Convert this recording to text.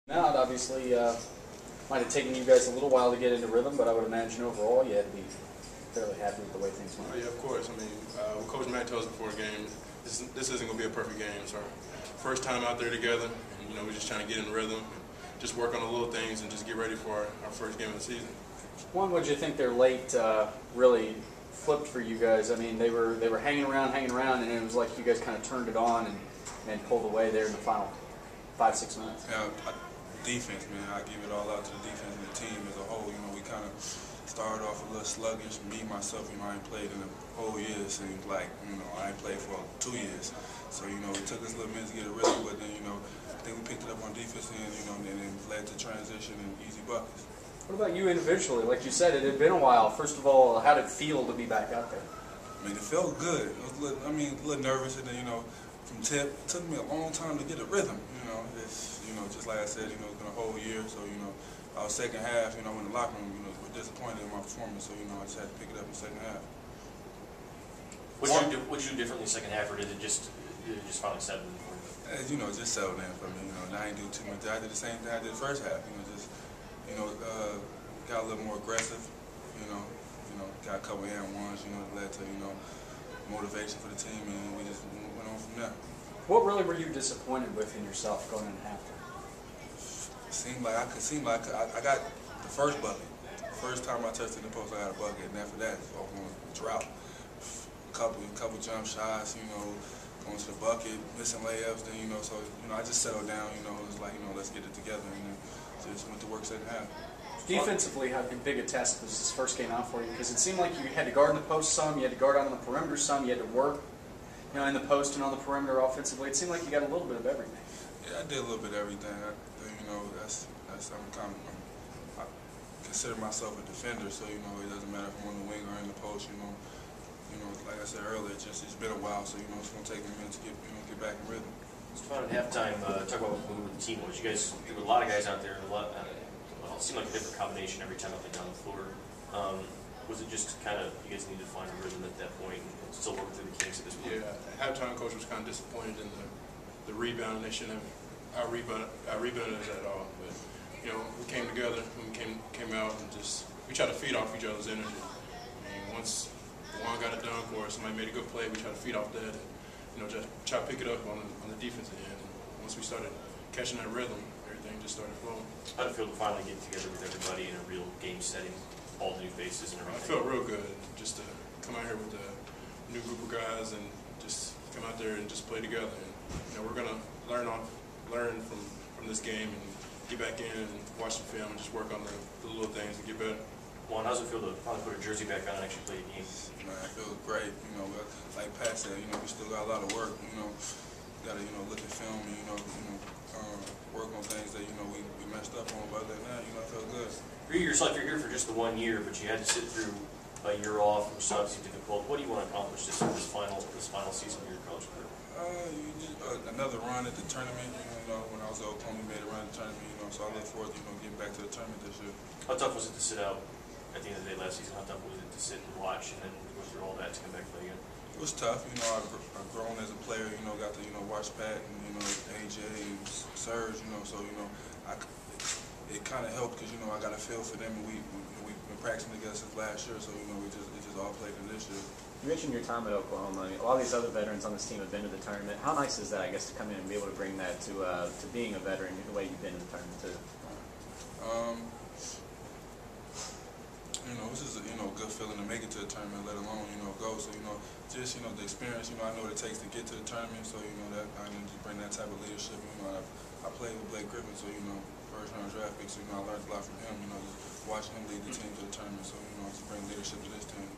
Now, it obviously might have taken you guys a little while to get into rhythm, but I would imagine overall you had to be fairly happy with the way things went. Oh, yeah, of course. I mean, what Coach Matt told us before the game, this isn't going to be a perfect game. It's our first time out there together, and we're just trying to get in rhythm, and just work on the little things, and just get ready for our first game of the season. One, would you think their late really flipped for you guys? I mean, they were hanging around, and it was like you guys kind of turned it on and pulled away there in the final 5-6 minutes. Yeah, defense, man. I give it all out to the defense and the team as a whole. We kind of started off a little sluggish. Me, myself, I ain't played in a whole year. It seems like, I ain't played for 2 years. So, it took us a little minute to get it ready, but then, I think we picked it up on defense and, and it led to transition and easy buckets. What about you individually? Like you said, it had been a while. First of all, how did it feel to be back out there? I mean, it felt good. It was a little nervous, and then, from tip, it took me a long time to get a rhythm. It's, just like I said, it's been a whole year. So, our second half, in the locker room, we're disappointed in my performance. So, I just had to pick it up in the second half. What did you do differently in the second half, or did it just finally settle in for you? Just settled in for me. I didn't do too much. I did the same thing I did the first half. Got a little more aggressive. Got a couple of and ones. That led to motivation for the team, and we just went on from there. What really were you disappointed with in yourself going into halftime? Seemed like I got the first bucket. The first time I touched in the post, I got a bucket, and after that, I was on a drought. Couple jump shots, going to the bucket, missing layups. Then so I just settled down. It was like let's get it together, and then just went to work second half. Defensively, how big a test was this first game out for you? Because it seemed like you had to guard in the post some, you had to guard on the perimeter some, you had to work, in the post and on the perimeter offensively. It seemed like you got a little bit of everything. Yeah, I did a little bit of everything. I consider myself a defender, so it doesn't matter if I'm on the wing or in the post. Like I said earlier, it's been a while, so it's gonna take a minute to get back in rhythm. Just found at halftime, talk about what the team was. You guys, there were a lot of guys out there. It seemed like a different combination every time up and down the floor. Was it just kind of you guys needed to find a rhythm at that point and still work through the kinks at this point? Yeah, at halftime, coach was kind of disappointed in the rebound. They shouldn't have out-rebounded us at all. But we came together and we came out and we tried to feed off each other's energy. Once one got a dunk or somebody made a good play, we tried to feed off that and just try to pick it up on the defensive end. And once we started catching that rhythm, everything just started flowing. How did it feel to finally get together with everybody in a real game setting, all the new faces and everything? I felt real good just to come out here with a new group of guys and just come out there and just play together. And we're gonna learn from this game and get back in and watch the film and just work on the little things and get better. Juan, how does it feel to finally put a jersey back on and actually play a game? Man, I feel great. Like Pat said, we still got a lot of work. Got to look at film and work on things that we messed up on. But other than that, I feel good. For you yourself, you're here for just the 1 year, but you had to sit through a year off, which is obviously difficult. What do you want to accomplish this final season of your college career? Another run at the tournament. When I was at Oklahoma, we made a run at the tournament. So I look forward to getting back to the tournament this year. How tough was it to sit out at the end of the day last season? How tough was it to sit and watch and then go through all that to come back and play again? It was tough. I've grown as a player. Got to watch Pat and AJ and Serge. So it kind of helped because I got a feel for them, and we've been practicing together since last year. So we just all played in this year. You mentioned your time at Oklahoma. I mean, a lot of these other veterans on this team have been to the tournament. How nice is that, I guess, to come in and be able to bring that to being a veteran the way you've been in the tournament too? This is a good feeling to make it to the tournament, let alone go. So just the experience. I know what it takes to get to the tournament. So that I need to bring that type of leadership. I played with Blake Griffin, so first round draft pick. So I learned a lot from him. Just watching him lead the team to the tournament. So just bring leadership to this team.